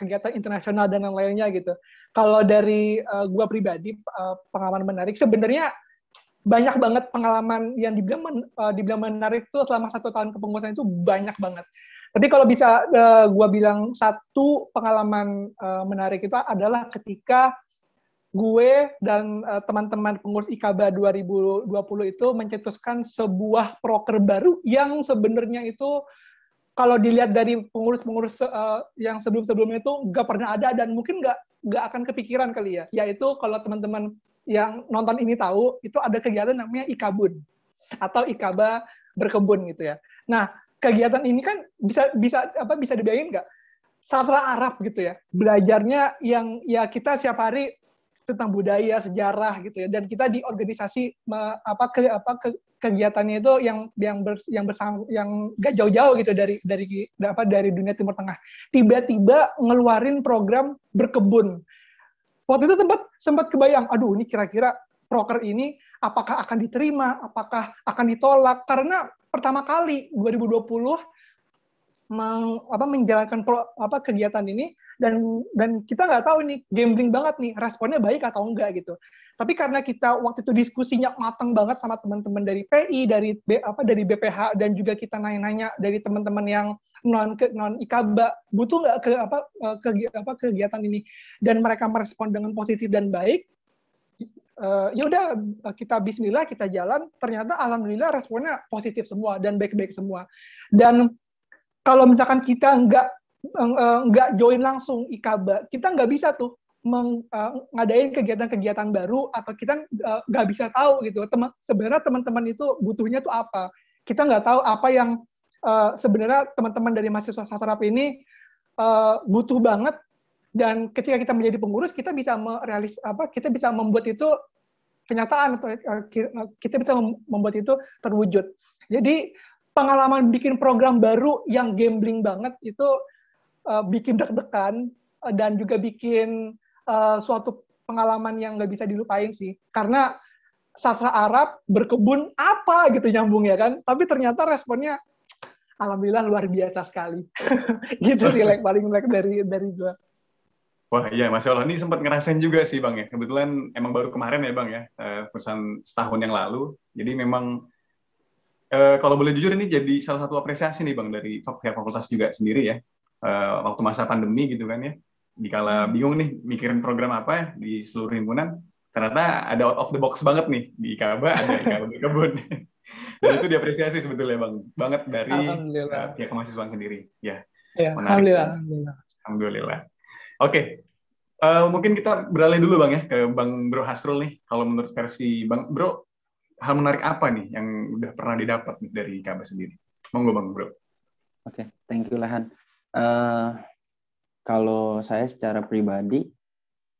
kegiatan internasional dan yang lainnya gitu. Kalau dari gua pribadi pengalaman menarik sebenarnya banyak banget pengalaman yang dibilang menarik itu selama 1 tahun kepengurusan itu banyak banget. Tapi kalau bisa gua bilang satu pengalaman menarik itu adalah ketika gue dan teman-teman pengurus IKABA 2020 itu mencetuskan sebuah proker baru yang sebenarnya itu kalau dilihat dari pengurus-pengurus yang sebelum-sebelumnya itu nggak pernah ada dan mungkin nggak akan kepikiran kali ya. Yaitu kalau teman-teman yang nonton ini tahu, itu ada kegiatan namanya IKABUN atau IKABA berkebun gitu ya. Nah, kegiatan ini kan bisa dibayangin nggak? Sastra Arab gitu ya. Belajarnya yang ya kita setiap hari tentang budaya, sejarah gitu ya. Dan kita di organisasi kegiatannya itu yang nggak jauh-jauh gitu dari dunia Timur Tengah. Tiba-tiba ngeluarin program berkebun. Waktu itu sempat kebayang, aduh ini kira-kira proker ini apakah akan diterima, apakah akan ditolak, karena pertama kali 2020 menjalankan kegiatan ini dan kita nggak tahu nih, gambling banget nih, responnya baik atau enggak gitu. Tapi karena kita waktu itu diskusinya matang banget sama teman-teman dari PI, dari BPH, dan juga kita nanya-nanya dari teman-teman yang non IKABA, butuh nggak kegiatan ini, dan mereka merespon dengan positif dan baik. Ya udah, kita Bismillah, kita jalan. Ternyata alhamdulillah responnya positif semua dan baik-baik semua. Dan kalau misalkan kita nggak join langsung IKABA, kita nggak bisa tuh ngadain kegiatan-kegiatan baru, atau kita nggak bisa tahu gitu sebenarnya teman-teman itu butuhnya tuh apa. Kita nggak tahu apa yang sebenarnya teman-teman dari mahasiswa Satrap ini butuh banget, dan ketika kita menjadi pengurus kita bisa kita bisa membuat itu kenyataan, atau kita bisa membuat itu terwujud. Jadi pengalaman bikin program baru yang gambling banget itu bikin deg-degan dan juga bikin suatu pengalaman yang nggak bisa dilupain sih. Karena sastra Arab berkebun apa gitu nyambung ya kan. Tapi ternyata responnya alhamdulillah luar biasa sekali. Gitu sih paling dari gue. Wah iya, Masya Allah. Ini sempat ngerasain juga sih Bang ya. Kebetulan emang baru kemarin ya Bang ya, perusahaan setahun yang lalu. Jadi memang kalau boleh jujur ini jadi salah satu apresiasi nih Bang dari pihak fakultas juga sendiri ya. Waktu masa pandemi gitu kan ya, dikala bingung nih mikirin program apa ya di seluruh himpunan, ternyata ada out of the box banget nih di IKABA, ada IKABA berkebun. Dan itu diapresiasi sebetulnya Bang, banget dari pihak kemahasiswaan sendiri. Ya, menarik. Alhamdulillah. Oke, mungkin kita beralih dulu Bang ya ke Bang Bro Hasrul nih. Kalau menurut versi Bang Bro, hal menarik apa nih yang udah pernah didapat nih dari IKABA sendiri? Monggo Bang Bro. Oke, thank you Lahan. Kalau saya secara pribadi,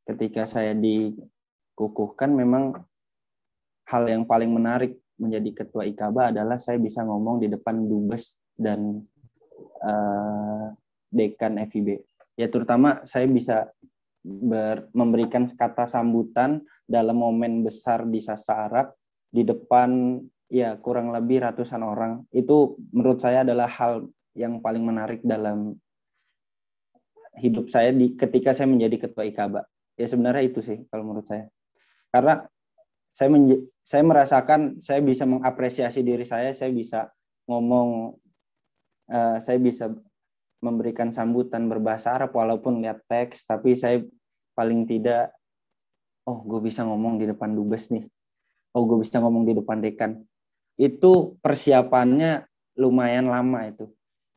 ketika saya dikukuhkan, memang hal yang paling menarik menjadi ketua IKABA adalah saya bisa ngomong di depan dubes dan dekan FIB. Ya terutama saya bisa memberikan kata sambutan dalam momen besar di sastra Arab di depan ya kurang lebih ratusan orang. Itu menurut saya adalah hal yang paling menarik dalam hidup saya ketika saya menjadi ketua IKABA. Ya sebenarnya itu sih kalau menurut saya. Karena saya merasakan saya bisa mengapresiasi diri saya bisa ngomong, saya bisa memberikan sambutan berbahasa Arab walaupun lihat teks, tapi saya paling tidak, oh gue bisa ngomong di depan dubes nih, oh gue bisa ngomong di depan dekan. Itu persiapannya lumayan lama itu,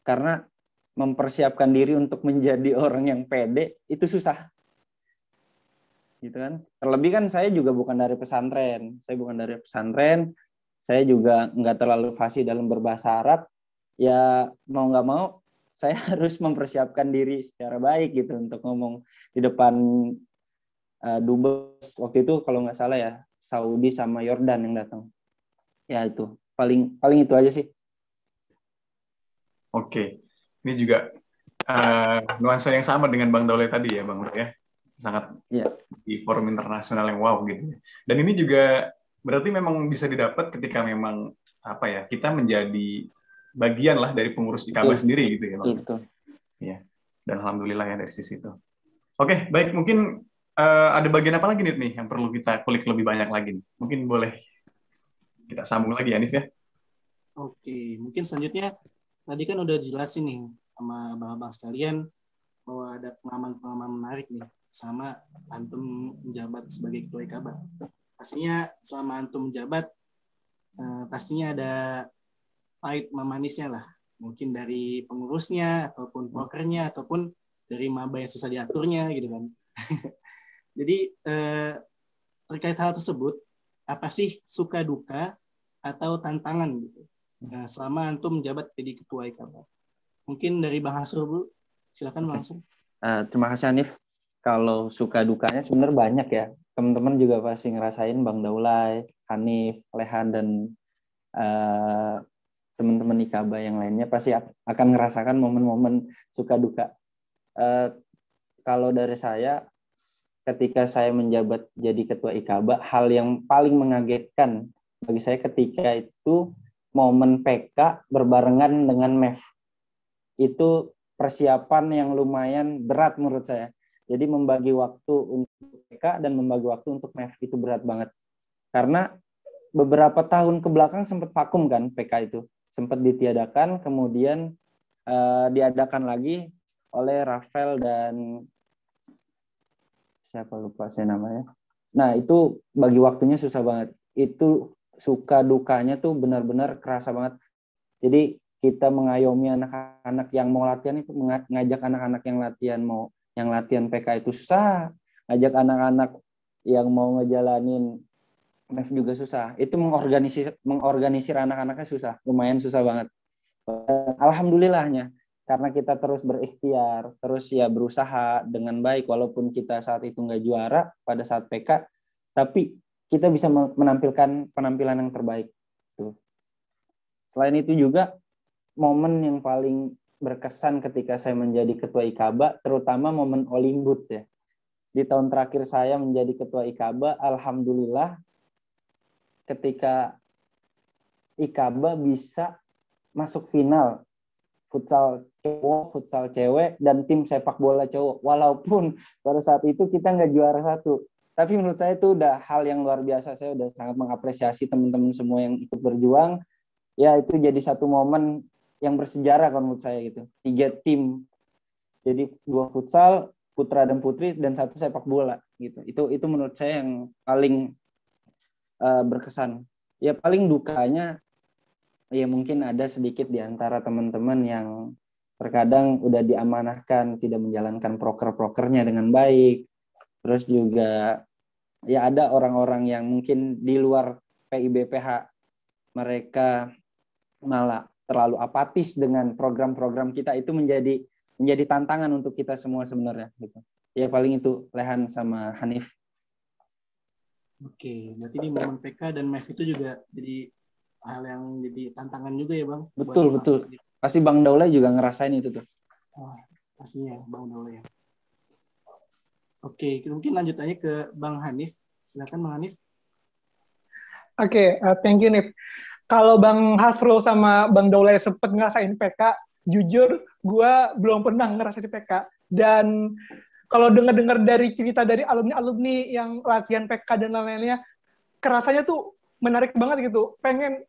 karena mempersiapkan diri untuk menjadi orang yang pede itu susah, gitu kan. Terlebih kan saya juga bukan dari pesantren, saya juga nggak terlalu fasih dalam berbahasa Arab. Ya mau nggak mau saya harus mempersiapkan diri secara baik gitu untuk ngomong di depan dubes. Waktu itu kalau nggak salah ya Saudi sama Yordan yang datang. Ya itu paling itu aja sih. Oke, ini juga nuansa yang sama dengan Bang Daulay tadi ya Bang ya, sangat di forum internasional yang wow gitu. Dan ini juga berarti memang bisa didapat ketika memang apa ya, kita menjadi bagian lah dari pengurus IKABA sendiri gitu ya Bang. Betul. Ya. Dan alhamdulillah ya dari sisi itu. Oke, baik, mungkin ada bagian apa lagi nih yang perlu kita kulik lebih banyak lagi nih. Mungkin boleh kita sambung lagi Hanif ya. Oke, mungkin selanjutnya tadi kan udah jelasin nih sama abang-abang sekalian bahwa ada pengalaman-pengalaman menarik nih sama antum menjabat sebagai ketua IKABA. Pastinya selama antum menjabat pastinya ada pahit manisnya lah, mungkin dari pengurusnya ataupun prokernya ataupun dari maba yang susah diaturnya gitu kan. Jadi terkait hal tersebut, apa sih suka duka atau tantangan gitu selama antum menjabat jadi ketua IKABA? Mungkin dari Bang Hasrul dulu, silakan Bang Hasrul. Terima kasih Hanif. Kalau suka dukanya sebenarnya banyak ya. Teman-teman juga pasti ngerasain, Bang Daulay, Hanif, Lehan, dan teman-teman IKABA yang lainnya pasti akan ngerasakan momen-momen suka duka. Kalau dari saya, ketika saya menjabat jadi ketua IKABA, hal yang paling mengagetkan bagi saya ketika itu momen PK berbarengan dengan MEF. Itu persiapan yang lumayan berat menurut saya. Jadi membagi waktu untuk PK dan membagi waktu untuk MEF itu berat banget. Karena beberapa tahun ke belakang sempat vakum kan PK itu. Sempat ditiadakan, kemudian diadakan lagi oleh Rafael dan siapa lupa saya namanya. Nah itu bagi waktunya susah banget. Itu suka dukanya tuh benar-benar kerasa banget. Jadi kita mengayomi anak-anak yang mau latihan itu, ngajak anak-anak yang latihan PK itu susah. Ngajak anak-anak yang mau ngejalanin MEF juga susah. Itu mengorganisir anak-anaknya susah, lumayan susah banget. Alhamdulillahnya, karena kita terus berikhtiar, terus ya berusaha dengan baik, walaupun kita saat itu nggak juara pada saat PK, tapi kita bisa menampilkan penampilan yang terbaik. Tuh. Selain itu juga, momen yang paling berkesan ketika saya menjadi ketua IKABA, terutama momen Olimbut ya. Di tahun terakhir saya menjadi ketua IKABA, alhamdulillah, ketika IKABA bisa masuk final futsal cowok, futsal cewek, dan tim sepak bola cowok. Walaupun pada saat itu kita nggak juara satu. Tapi menurut saya itu udah hal yang luar biasa. Saya udah sangat mengapresiasi teman-teman semua yang ikut berjuang. Ya itu jadi satu momen yang bersejarah kan menurut saya gitu. 3 tim. Jadi 2 futsal, putra dan putri, dan 1 sepak bola gitu. Itu menurut saya yang paling berkesan. Ya paling dukanya ya mungkin ada sedikit di antara teman-teman yang terkadang udah diamanahkan tidak menjalankan proker-prokernya dengan baik. Terus juga ya ada orang-orang yang mungkin di luar PIBPH mereka malah terlalu apatis dengan program-program kita. Itu menjadi tantangan untuk kita semua sebenarnya gitu. Ya paling itu Lehan sama Hanif. Oke, berarti di momen PK dan MEF itu juga jadi hal yang jadi tantangan juga ya Bang? Betul. Pasti Bang Daulay juga ngerasain itu tuh. pastinya Bang Daulay ya. Oke, mungkin lanjut aja ke Bang Hanif. Silakan Bang Hanif. Oke, thank you Nip. Kalau Bang Hasrul sama Bang Daulay sempet ngerasain PK, jujur gue belum pernah ngerasain PK. Dan kalau dengar-dengar dari cerita dari alumni-alumni yang latihan PK dan lain-lainnya, kerasanya tuh menarik banget gitu.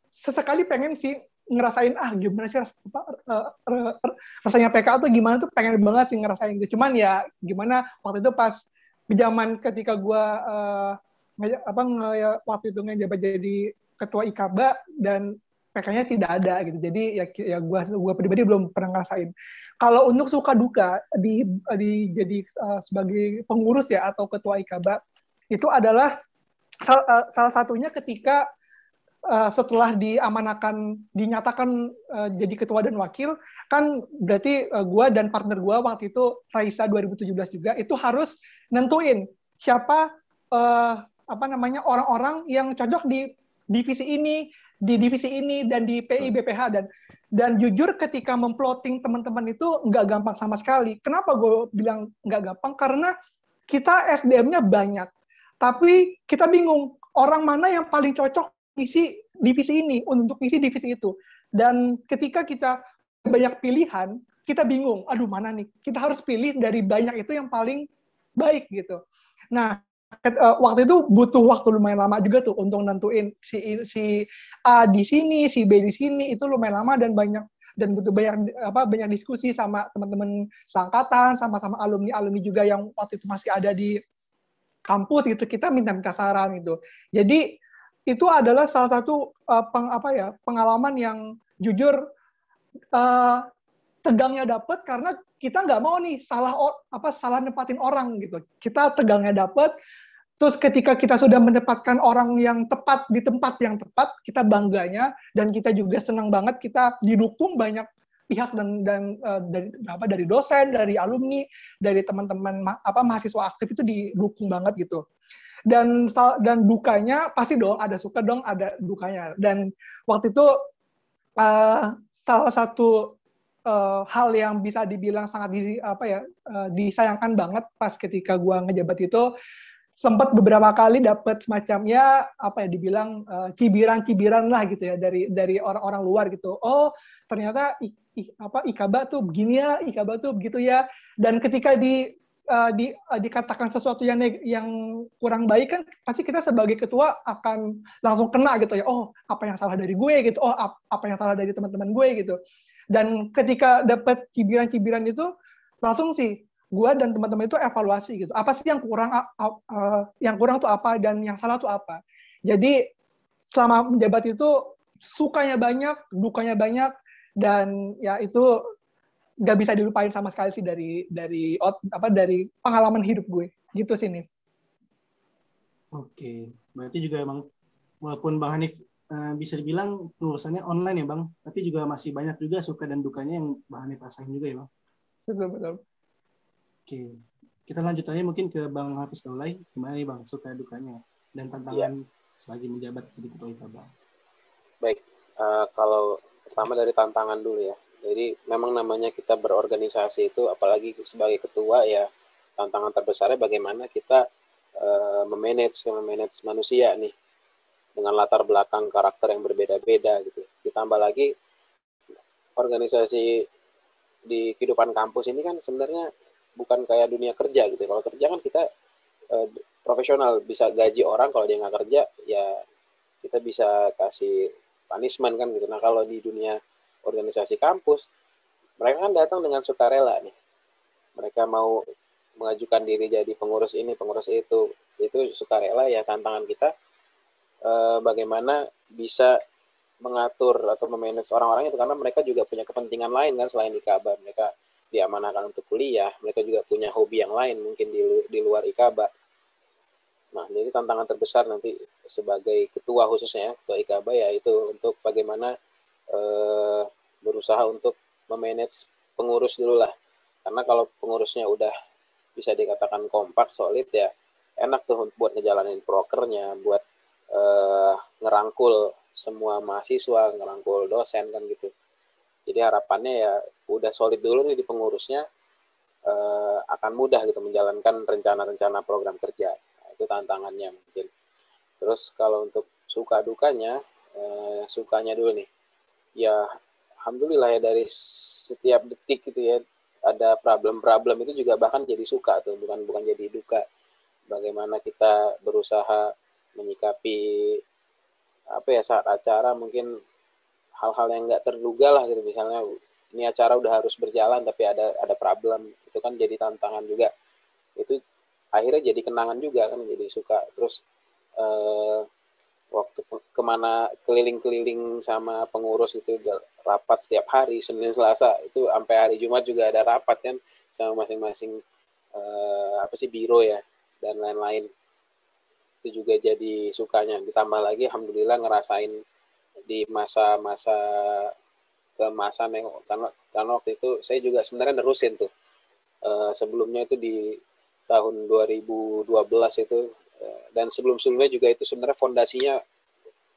Sesekali pengen sih ngerasain gimana sih rasanya PK tuh gimana tuh, pengen banget sih ngerasain gitu. Cuman ya gimana waktu itu pas zaman ketika gue waktu itu ngejabat jadi ketua IKABA dan PK-nya tidak ada gitu. Jadi ya gue pribadi belum pernah ngerasain. Kalau untuk suka duka jadi sebagai pengurus ya atau ketua IKABA itu adalah salah satunya ketika setelah dinyatakan jadi ketua dan wakil, kan berarti gue dan partner gue waktu itu Raisa 2017 juga itu harus nentuin siapa orang-orang yang cocok di divisi ini dan di PI BPH dan jujur ketika memploting teman-teman itu nggak gampang sama sekali. Kenapa gue bilang nggak gampang? Karena kita SDM-nya banyak, tapi kita bingung orang mana yang paling cocok isi divisi ini untuk isi divisi itu. Dan ketika kita banyak pilihan, kita bingung, aduh mana nih? Kita harus pilih dari banyak itu yang paling baik gitu. Nah, waktu itu butuh waktu lumayan lama juga tuh untuk nentuin si A di sini, si B di sini, itu lumayan lama dan butuh banyak diskusi sama teman-teman seangkatan, sama alumni juga yang waktu itu masih ada di kampus gitu. Kita minta saran gitu. Jadi itu adalah salah satu pengalaman yang jujur tegangnya dapet karena kita nggak mau nih salah nempatin orang gitu. Kita tegangnya dapet. Terus ketika kita sudah menempatkan orang yang tepat di tempat yang tepat, kita bangganya dan kita juga senang banget kita didukung banyak pihak dari dosen, dari alumni, dari teman-teman mahasiswa aktif itu didukung banget gitu. Dan dukanya pasti dong, ada suka dong, ada dukanya. Dan waktu itu salah satu hal yang bisa dibilang sangat disayangkan banget pas ketika gua ngejabat itu, sempat beberapa kali dapat semacamnya dibilang cibiran-cibiran lah gitu ya dari orang-orang luar gitu. Oh, ternyata IKABA tuh begini ya, IKABA tuh begitu ya. Dan ketika dikatakan sesuatu yang kurang baik kan pasti kita sebagai ketua akan langsung kena gitu ya. Oh, apa yang salah dari gue gitu. Oh, apa yang salah dari teman-teman gue gitu. Dan ketika dapat cibiran-cibiran itu langsung sih gue dan teman-teman itu evaluasi gitu. Apa sih yang kurang tuh apa dan yang salah tuh apa. Jadi selama menjabat itu sukanya banyak, dukanya banyak, dan ya itu nggak bisa dilupain sama sekali sih dari pengalaman hidup gue. Gitu sih nih. Oke, berarti juga emang walaupun Bang Hanif bisa dibilang lulusannya online ya Bang, tapi juga masih banyak juga suka dan dukanya yang Bang Hanif rasain juga ya Bang. Betul. Oke, kita lanjut aja mungkin ke Bang Hafiz Daulay. Gimana nih Bang suka dukanya dan tantangan selagi menjabat jadi ketua IKABA? Baik, kalau pertama dari tantangan dulu ya. Jadi memang namanya kita berorganisasi itu, apalagi sebagai ketua ya, tantangan terbesarnya bagaimana kita memanage manusia nih dengan latar belakang karakter yang berbeda-beda gitu. Ditambah lagi organisasi di kehidupan kampus ini kan sebenarnya bukan kayak dunia kerja gitu. Kalau kerja kan kita profesional, bisa gaji orang, kalau dia nggak kerja ya kita bisa kasih punishment kan gitu. Nah kalau di dunia organisasi kampus, mereka kan datang dengan sukarela nih. Mereka mau mengajukan diri jadi pengurus ini, pengurus itu sukarela ya. Tantangan kita bagaimana bisa mengatur atau memanage orang-orang itu, karena mereka juga punya kepentingan lain kan selain IKABA. Mereka diamanahkan untuk kuliah, mereka juga punya hobi yang lain mungkin di luar IKABA. Nah, jadi tantangan terbesar nanti sebagai ketua khususnya, ketua IKABA ya itu untuk bagaimana berusaha untuk memanage pengurus dulu lah. Karena kalau pengurusnya udah bisa dikatakan kompak, solid ya, enak tuh buat ngejalanin prokernya, buat ngerangkul semua mahasiswa, ngerangkul dosen kan gitu. Jadi harapannya ya udah solid dulu nih di pengurusnya, akan mudah gitu menjalankan rencana-rencana program kerja. Nah, itu tantangannya mungkin. Terus kalau untuk suka dukanya, sukanya dulu nih. Ya alhamdulillah ya, dari setiap detik gitu ya ada problem-problem itu juga bahkan jadi suka tuh, bukan jadi duka. Bagaimana kita berusaha menyikapi apa ya, saat acara mungkin hal-hal yang nggak terduga lah gitu, misalnya ini acara udah harus berjalan tapi ada problem, itu kan jadi tantangan juga. Itu akhirnya jadi kenangan juga kan, jadi suka. Terus waktu kemana keliling-keliling sama pengurus itu, rapat setiap hari Senin Selasa, itu sampai hari Jumat juga ada rapat kan sama masing-masing biro ya dan lain-lain. Itu juga jadi sukanya. Ditambah lagi alhamdulillah ngerasain di masa-masa karena waktu itu saya juga sebenarnya nerusin tuh sebelumnya itu di tahun 2012 itu, dan sebelum-sebelumnya juga itu sebenarnya fondasinya.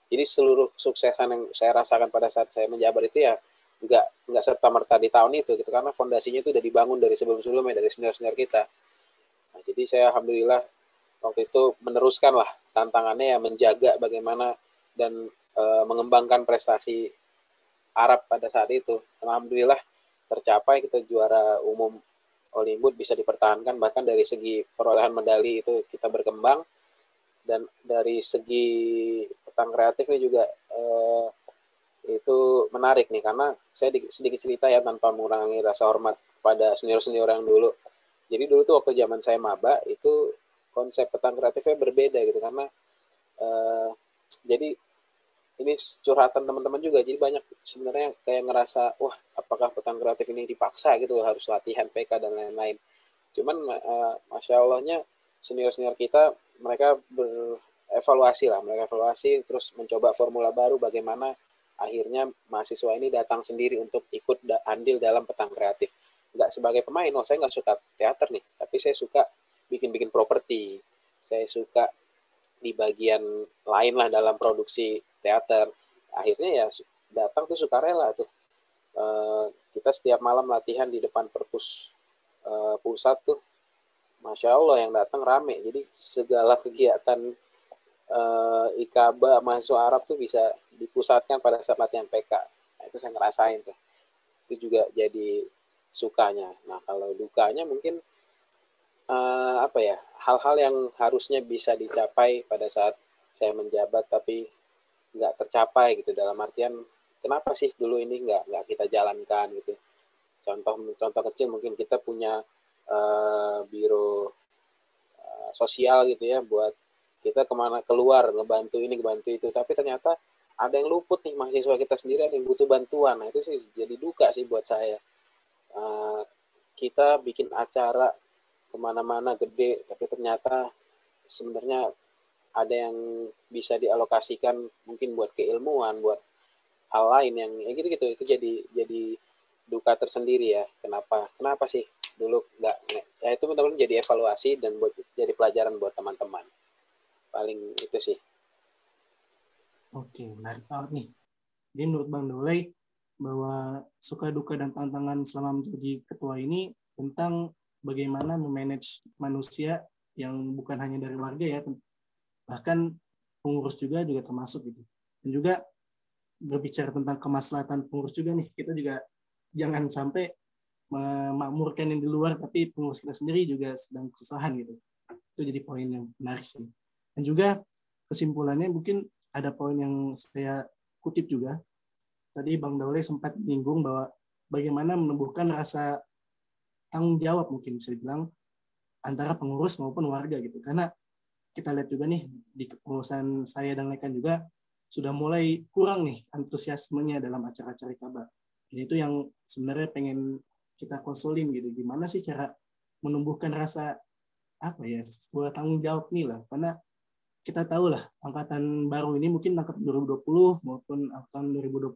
Jadi seluruh suksesan yang saya rasakan pada saat saya menjabat itu ya nggak serta-merta di tahun itu gitu, karena fondasinya itu udah dibangun dari sebelum-sebelumnya, dari senior-senior kita. Nah, jadi saya alhamdulillah waktu itu meneruskan lah tantangannya ya, menjaga bagaimana dan mengembangkan prestasi Arab pada saat itu. Alhamdulillah tercapai, kita juara umum Olimput bisa dipertahankan, bahkan dari segi perolehan medali itu kita berkembang, dan dari segi petang kreatif ini juga itu menarik nih, karena saya sedikit cerita ya tanpa mengurangi rasa hormat pada senior-senior yang dulu. Jadi dulu tuh waktu zaman saya maba itu konsep petang kreatifnya berbeda gitu, karena jadi ini curhatan teman-teman juga, jadi banyak sebenarnya kayak ngerasa, wah apakah petang kreatif ini dipaksa gitu, harus latihan PK dan lain-lain. Cuman Masya Allahnya senior-senior kita, mereka berevaluasi terus mencoba formula baru bagaimana akhirnya mahasiswa ini datang sendiri untuk ikut andil dalam petang kreatif. Nggak sebagai pemain, saya nggak suka teater nih, tapi saya suka bikin-bikin properti, saya suka di bagian lain lah dalam produksi teater. Akhirnya ya datang tuh sukarela tuh. Kita setiap malam latihan di depan perpus pusat tuh, Masya Allah yang datang rame. Jadi segala kegiatan IKABA mahasiswa Arab tuh bisa dipusatkan pada saat latihan PK. Nah, itu saya ngerasain tuh. Itu juga jadi sukanya. Nah kalau dukanya mungkin hal-hal yang harusnya bisa dicapai pada saat saya menjabat tapi nggak tercapai gitu, dalam artian kenapa sih dulu ini nggak kita jalankan gitu. Contoh kecil, mungkin kita punya biro sosial gitu ya, buat kita kemana keluar ngebantu ini ngebantu itu, tapi ternyata ada yang luput nih, mahasiswa kita sendiri ada yang butuh bantuan. Nah itu sih jadi duka sih buat saya. Kita bikin acara kemana-mana gede, tapi ternyata sebenarnya ada yang bisa dialokasikan mungkin buat keilmuan, buat hal lain yang ya gitu-gitu. Itu jadi duka tersendiri ya. Kenapa sih dulu nggak, ya itu benar-benar jadi evaluasi dan jadi pelajaran buat teman-teman. Paling itu sih. Oke, menarik banget nih. Jadi menurut Bang Daulay bahwa suka duka dan tantangan selama menjadi ketua ini tentang bagaimana memanage manusia yang bukan hanya dari warga ya, bahkan pengurus juga termasuk gitu. Dan juga berbicara tentang kemaslahatan pengurus juga nih, kita juga jangan sampai memakmurkan yang di luar, tapi pengurus kita sendiri juga sedang kesusahan gitu. Itu jadi poin yang menarik sih. Dan juga kesimpulannya mungkin ada poin yang saya kutip juga. Tadi Bang Daulay sempat menyinggung bahwa bagaimana menumbuhkan rasa tanggung jawab, mungkin bisa dibilang, antara pengurus maupun warga gitu. Karena kita lihat juga nih di kepengurusan saya dan rekan juga sudah mulai kurang nih antusiasmenya dalam acara-acara IKABA. Ini itu yang sebenarnya pengen kita konsulin gitu. Gimana sih cara menumbuhkan rasa sebuah tanggung jawab nih lah. Karena kita tahu lah angkatan baru ini mungkin angkatan 2020 maupun angkatan 2021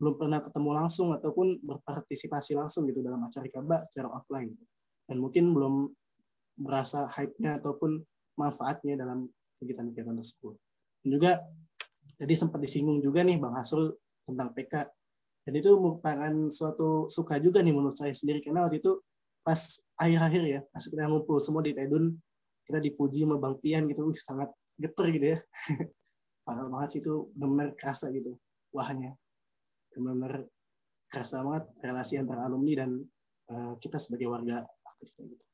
belum pernah ketemu langsung ataupun berpartisipasi langsung gitu dalam acara IKABA secara offline gitu. Dan mungkin belum merasa hype-nya ataupun manfaatnya dalam kegiatan-kegiatan tersebut. Dan juga tadi sempat disinggung juga nih Bang Hasrul tentang PK. Dan itu merupakan suatu suka juga nih menurut saya sendiri, karena waktu itu pas akhir-akhir ya, pas kita ngumpul semua di Tedun, kita dipuji sama Bang Pian gitu, sangat geter gitu ya. Parah banget sih itu, benar-benar kerasa gitu wahnya, benar-benar kerasa banget relasi antara alumni dan kita sebagai warga aktif gitu.